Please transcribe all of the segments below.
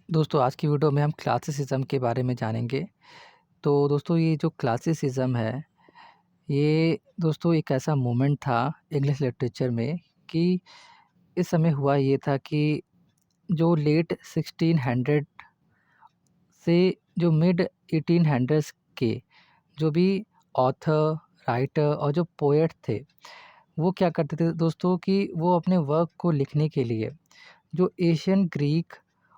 दोस्तों आज की वीडियो में हम क्लासिसिज्म के बारे में जानेंगे। तो दोस्तों ये जो क्लासिसिज्म है, ये दोस्तों एक ऐसा मूवमेंट था इंग्लिश लिटरेचर में कि इस समय हुआ ये था कि जो लेट 1600 से जो मिड 1800s के जो भी ऑथर, राइटर और जो पोएट थे, वो क्या करते थे दोस्तों कि वो अपने वर्क को लिखने के लिए जो एशियन ग्रीक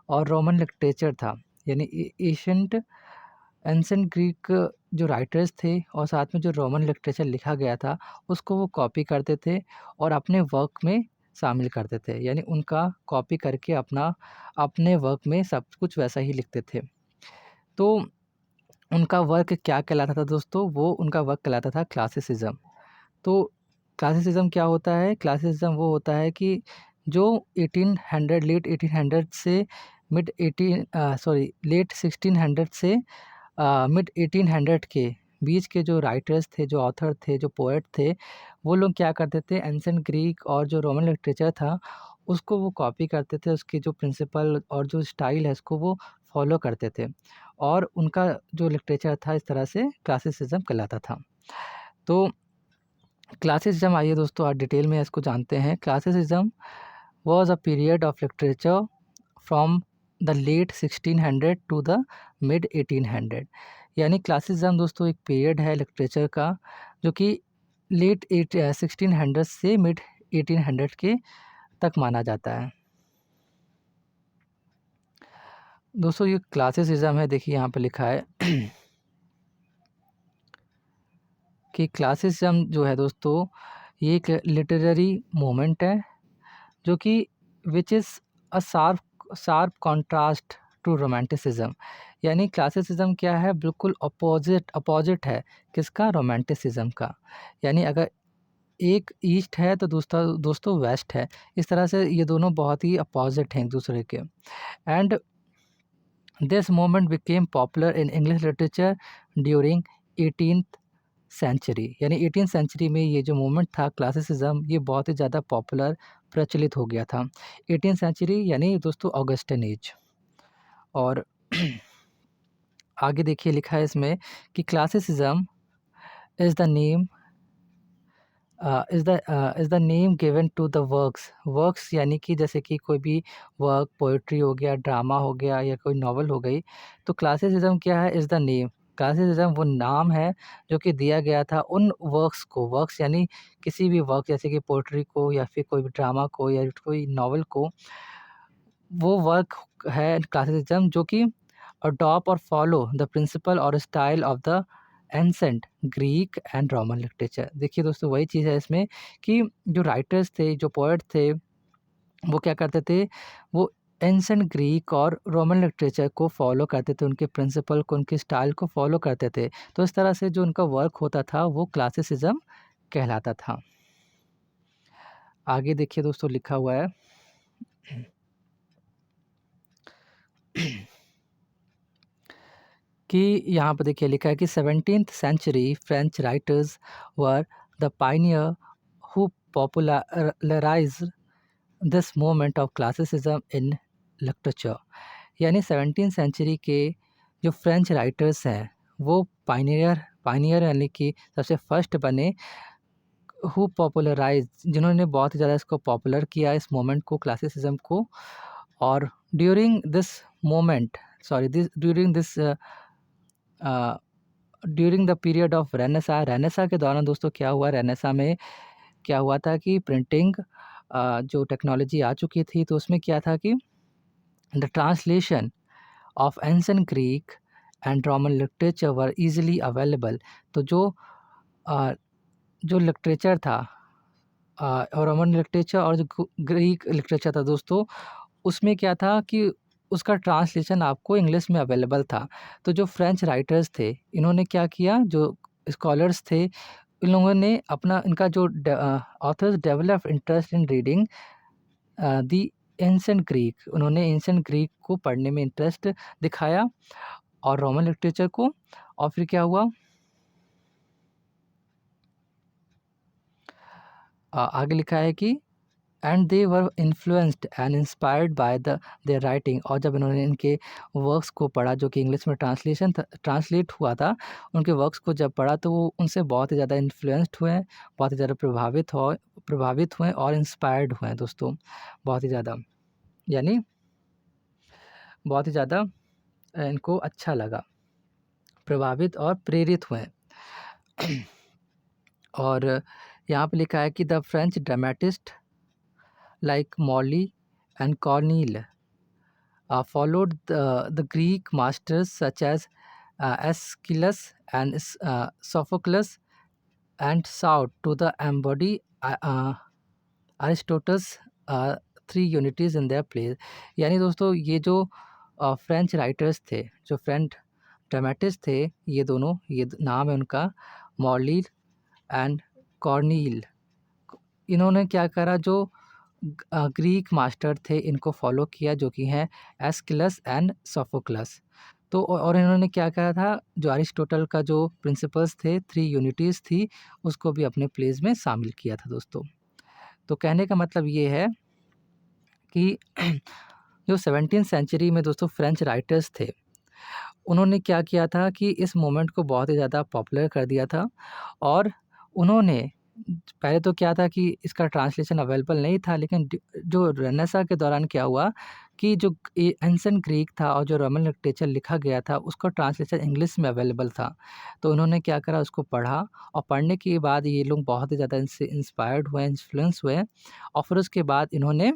और रोमन लिटरेचर था, यानी एशियंट एंसेंट ग्रीक जो राइटर्स थे और साथ में जो रोमन लिटरेचर लिखा गया था, उसको वो कॉपी करते थे और अपने वर्क में शामिल करते थे। यानी उनका कॉपी करके अपने वर्क में सब कुछ वैसा ही लिखते थे। तो उनका वर्क क्या कहलाता था दोस्तों? वो उनका वर्क कहलाता था क्लासिसिज्म। तो क्लासिसिज्म क्या होता है? क्लासिसिज्म वो होता है कि जो 1800 लेट 1800 से लेट 1600 से मिड 1800 के बीच के जो राइटर्स थे, जो ऑथर थे, जो पोएट थे, वो लोग क्या करते थे एंशिएंट ग्रीक और जो रोमन लिटरेचर था, उसको वो कॉपी करते थे, उसके जो प्रिंसिपल और जो स्टाइल है उसको वो फॉलो करते थे और उनका जो लिटरेचर था इस तरह से क्लासिसिज्म कहलाता था। तो क्लासिसिज्म आइए दोस्तों आज डिटेल में इसको जानते हैं। Classicism was a period of literature from the late 1600 to the mid 1800। यानी क्लासिसिज्म दोस्तों एक पीरियड है लिटरेचर का जो कि लेट 1600 से मिड 1800 के तक माना जाता है। दोस्तों ये क्लासिसिज्म है, देखिए यहाँ पे लिखा है कि क्लासिसिज्म जो है दोस्तों ये एक लिटरेरी मूवमेंट है जो कि which is a sharp sharp contrast to romanticism. यानी क्लासिसिज्म क्या है? बिल्कुल अपोजिट है किसका? रोमांटिसिज्म का। यानी अगर एक ईस्ट है तो दूसरा दोस्तों वेस्ट है। इस तरह से ये दोनों बहुत ही अपोजिट हैं एक दूसरे के। And this movement became popular in English literature during 18th century. यानी 18th सेंचुरी में ये जो मूवमेंट था क्लासिसिज्म, ये बहुत ही ज़्यादा पॉपुलर प्रचलित हो गया था। 18th सेंचुरी यानी दोस्तों ऑगस्टन एज। और आगे देखिए लिखा है इसमें कि classicism is the name is the name given to the works यानी कि जैसे कि कोई भी वर्क, पोएट्री हो गया, ड्रामा हो गया या कोई नॉवल हो गई। तो क्लासिसिज्म क्या है? Is the name. क्लासिसिज्म वो नाम है जो कि दिया गया था उन वर्क्स यानी किसी भी वर्क जैसे कि पोएट्री को या फिर कोई भी ड्रामा को या कोई नॉवल को, वो वर्क है क्लासिसिज्म जो कि अडॉप्ट और फॉलो द प्रिंसिपल और style of the ancient Greek and Roman literature. देखिए दोस्तों वही चीज़ है इसमें कि जो राइटर्स थे, जो पोएट थे, वो क्या करते थे? वो एंसेंट ग्रीक और रोमन लिटरेचर को फॉलो करते थे, उनके प्रिंसिपल को, उनके स्टाइल को फॉलो करते थे। तो इस तरह से जो उनका वर्क होता था वो क्लासिसिज्म कहलाता था। आगे देखिए दोस्तों लिखा हुआ है कि यहाँ पे देखिए लिखा है कि 17th century French writers were the pioneer who popularized this moment of classicism in literature. यानी 17th सेंचुरी के जो फ्रेंच राइटर्स हैं वो पायनियर यानी कि सबसे फर्स्ट बने, हु पॉपुलराइज जिन्होंने बहुत ही ज़्यादा इसको पॉपुलर किया इस मोमेंट को, क्लासिसिज्म को। और during this moment sorry this during the period of Renaissance के दौरान दोस्तों क्या हुआ? रेनेसा में क्या हुआ था कि प्रिंटिंग जो टेक्नोलॉजी आ चुकी थी तो उसमें क्या था कि the translation of ancient Greek and Roman literature were easily available. तो अ, जो लिटरेचर था और रोमन लिटरेचर और जो ग्रीक लिटरेचर था दोस्तों, उसमें क्या था कि उसका ट्रांसलेशन आपको इंग्लिश में अवेलेबल था। तो जो फ्रेंच राइटर्स थे, इन्होंने क्या किया, जो स्कॉलर्स थे, इन लोगों ने अपना इनका जो authors develop interest in reading the ancient Greek. उन्होंने एंशिएंट ग्रीक को पढ़ने में इंटरेस्ट दिखाया और रोमन लिटरेचर को। और फिर क्या हुआ? आगे लिखा है कि and they were influenced and inspired by there writing. और जब इन्होंने इनके वर्क्स को पढ़ा जो कि इंग्लिश में ट्रांसलेट हुआ था, उनके वर्क्स को जब पढ़ा तो वो उनसे बहुत ही ज़्यादा इन्फ्लुएंस्ड हुए, बहुत ही ज़्यादा प्रभावित हुए और इंस्पायर्ड हुए हैं दोस्तों, बहुत ही ज़्यादा, यानी बहुत ही ज़्यादा इनको अच्छा लगा, प्रभावित और प्रेरित हुए हैं। और यहाँ पे लिखा है कि the French dramatist like Morley and Corneille followed the Greek masters such as Aeschylus and Sophocles and sought to the embody Aristotle's three unities in their plays। यानी दोस्तों ये जो फ्रेंच राइटर्स थे, जो फ्रेंच ड्रामेटिस्ट थे, ये दोनों, ये नाम है उनका, मॉर्ली एंड कॉर्नील। इन्होंने क्या करा, जो ग्रीक मास्टर थे इनको फॉलो किया जो कि हैं एस्किलस एंड सोफोक्लस। तो और इन्होंने क्या करा था, जो अरिस्टोटल का जो प्रिंसिपल्स थे, थ्री यूनिटीज़ थी, उसको भी अपने प्लेज में शामिल किया था दोस्तों। तो कहने का मतलब ये है कि जो 17th सेंचुरी में दोस्तों फ्रेंच राइटर्स थे, उन्होंने क्या किया था कि इस मोमेंट को बहुत ही ज़्यादा पॉपुलर कर दिया था। और उन्होंने पहले तो क्या था कि इसका ट्रांसलेशन अवेलेबल नहीं था, लेकिन जो रेनेसां के दौरान क्या हुआ कि जो एंशिएंट ग्रीक था और जो रोमन लिटरेचर लिखा गया था, उसका ट्रांसलेशन इंग्लिश में अवेलेबल था। तो उन्होंने क्या करा, उसको पढ़ा, और पढ़ने के बाद ये लोग बहुत ही ज़्यादा इनसे इंस्पायर्ड हुए, इन्फ्लुएंस हुए, और फिर उसके बाद इन्होंने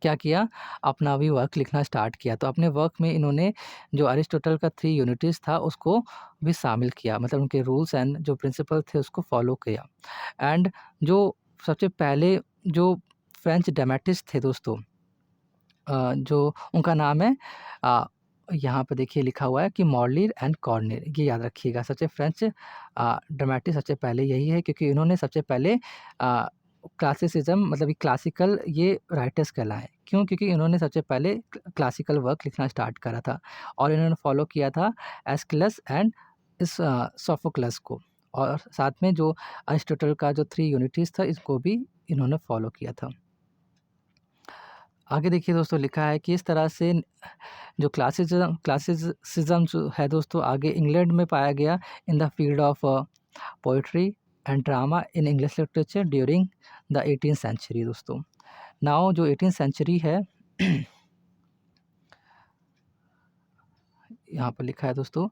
क्या किया, अपना भी वर्क लिखना स्टार्ट किया। तो अपने वर्क में इन्होंने जो अरिस्टोटल का थ्री यूनिटीज़ था उसको भी शामिल किया, मतलब उनके रूल्स एंड जो प्रिंसिपल थे उसको फॉलो किया। एंड जो सबसे पहले जो फ्रेंच ड्रामेटिस्ट थे दोस्तों, जो उनका नाम है, यहाँ पे देखिए लिखा हुआ है कि मॉर्ली एंड कॉर्नेल, ये याद रखिएगा। सबसे फ्रेंच ड्रामेटिस्ट सबसे पहले यही है, क्योंकि इन्होंने सबसे पहले क्लासिसिज्म, मतलब क्लासिकल ये राइटर्स कहलाए। क्यों? क्योंकि इन्होंने सबसे पहले क्लासिकल वर्क लिखना स्टार्ट करा था, और इन्होंने फॉलो किया था एस्किलस एंड इस सोफोक्लस को, और साथ में जो अरिस्टोटल का जो थ्री यूनिटीज़ था, इसको भी इन्होंने फॉलो किया था। आगे देखिए दोस्तों, लिखा है कि इस तरह से जो क्लासिसिज्म जो है दोस्तों, आगे इंग्लैंड में पाया गया in the field of poetry and drama in English literature during the 18th century दोस्तों। नाउ जो 18th सेंचुरी है, यहाँ पर लिखा है दोस्तों,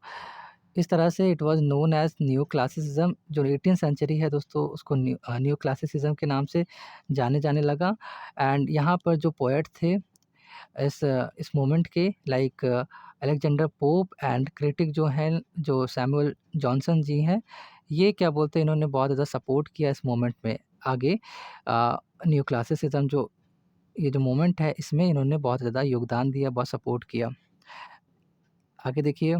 इस तरह से it was known as new classicism. जो 18th सेंचुरी है दोस्तों, उसको न्यू क्लासिसिज्म के नाम से जाने जाने लगा। एंड यहाँ पर जो पोएट थे इस मोमेंट के, like Alexander Pope and critic जो हैं, जो सैमुअल जॉनसन जी हैं, ये क्या बोलते हैं, इन्होंने बहुत ज़्यादा सपोर्ट किया इस मोमेंट में। आगे न्यू क्लासिसिज्म जो ये जो मोमेंट है, इसमें इन्होंने बहुत ज़्यादा योगदान दिया, बहुत सपोर्ट किया। आगे देखिए,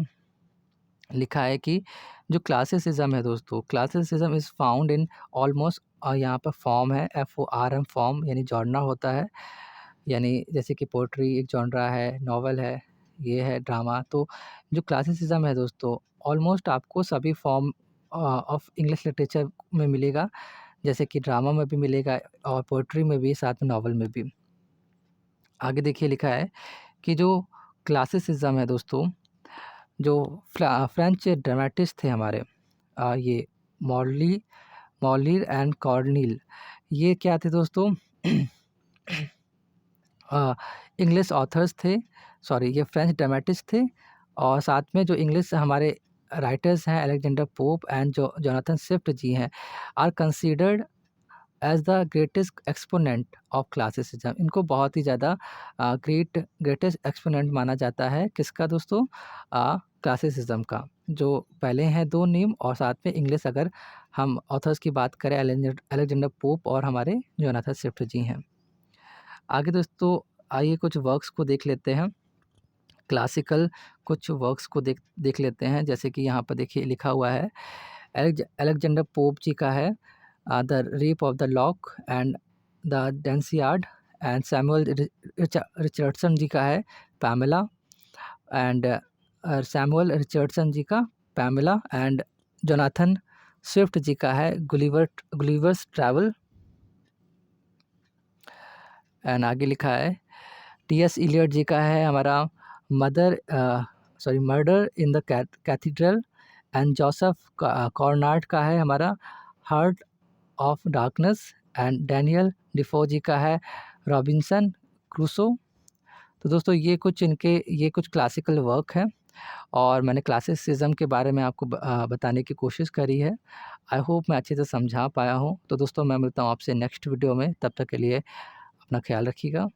लिखा है कि जो क्लासिसिज्म है दोस्तों, classicism is found in almost, और यहाँ पर फॉर्म है FORM, फॉर्म यानी जॉनरा होता है, यानी जैसे कि पोएट्री एक जॉनरा है, नॉवल है, ये है ड्रामा। तो जो क्लासिसिज्म है दोस्तों, ऑलमोस्ट आपको सभी फॉर्म ऑफ इंग्लिश लिटरेचर में मिलेगा, जैसे कि ड्रामा में भी मिलेगा और पोएट्री में भी, साथ में नॉवल में भी। आगे देखिए, लिखा है कि जो क्लासिसिज्म है दोस्तों, जो फ्रेंच ड्रामेटिस्ट थे हमारे, ये मॉर्ली मॉर्ली एंड कॉर्नील, ये क्या थे दोस्तों, इंग्लिश ऑथर्स थे, सॉरी ये फ्रेंच ड्रामेटिस्ट थे, और साथ में जो इंग्लिश हमारे राइटर्स हैं, अलेक्जेंडर पोप एंड जो जोनाथन स्विफ्ट जी हैं, are considered as the greatest exponent of classicism. इनको बहुत ही ज़्यादा ग्रेटेस्ट एक्सपोनेंट माना जाता है, किसका दोस्तों, क्लासिसिज्म का। जो पहले हैं दो नेम, और साथ में इंग्लिश अगर हम ऑथर्स की बात करें, अलेक्जेंडर पोप और हमारे जोनाथन स्विफ्ट जी हैं। आगे दोस्तों आइए कुछ वर्क्स को देख लेते हैं, क्लासिकल कुछ वर्क्स को देख देख लेते हैं। जैसे कि यहाँ पर देखिए लिखा हुआ है, अलेक्जेंडर पोप जी का है the rape of the lock and the Dunciad, and Samuel Richardson ji का है Pamela, and Samuel Richardson ji का Pamela, and Jonathan Swift ji का है गुलिवर्स ट्रैवल। एंड आगे लिखा है टी.एस. इलियट जी का है हमारा murder in the cathedral. And Joseph Conrad का है हमारा heart of darkness. And Daniel Defoe ji का है रॉबिन्सन क्रूसो। तो दोस्तों ये कुछ क्लासिकल वर्क है और मैंने क्लासिसिज्म के बारे में आपको बताने की कोशिश करी है। आई होप मैं अच्छे से समझा पाया हूँ। तो दोस्तों मैं मिलता हूँ आपसे नेक्स्ट वीडियो में, तब तक के लिए अपना ख्याल रखिएगा।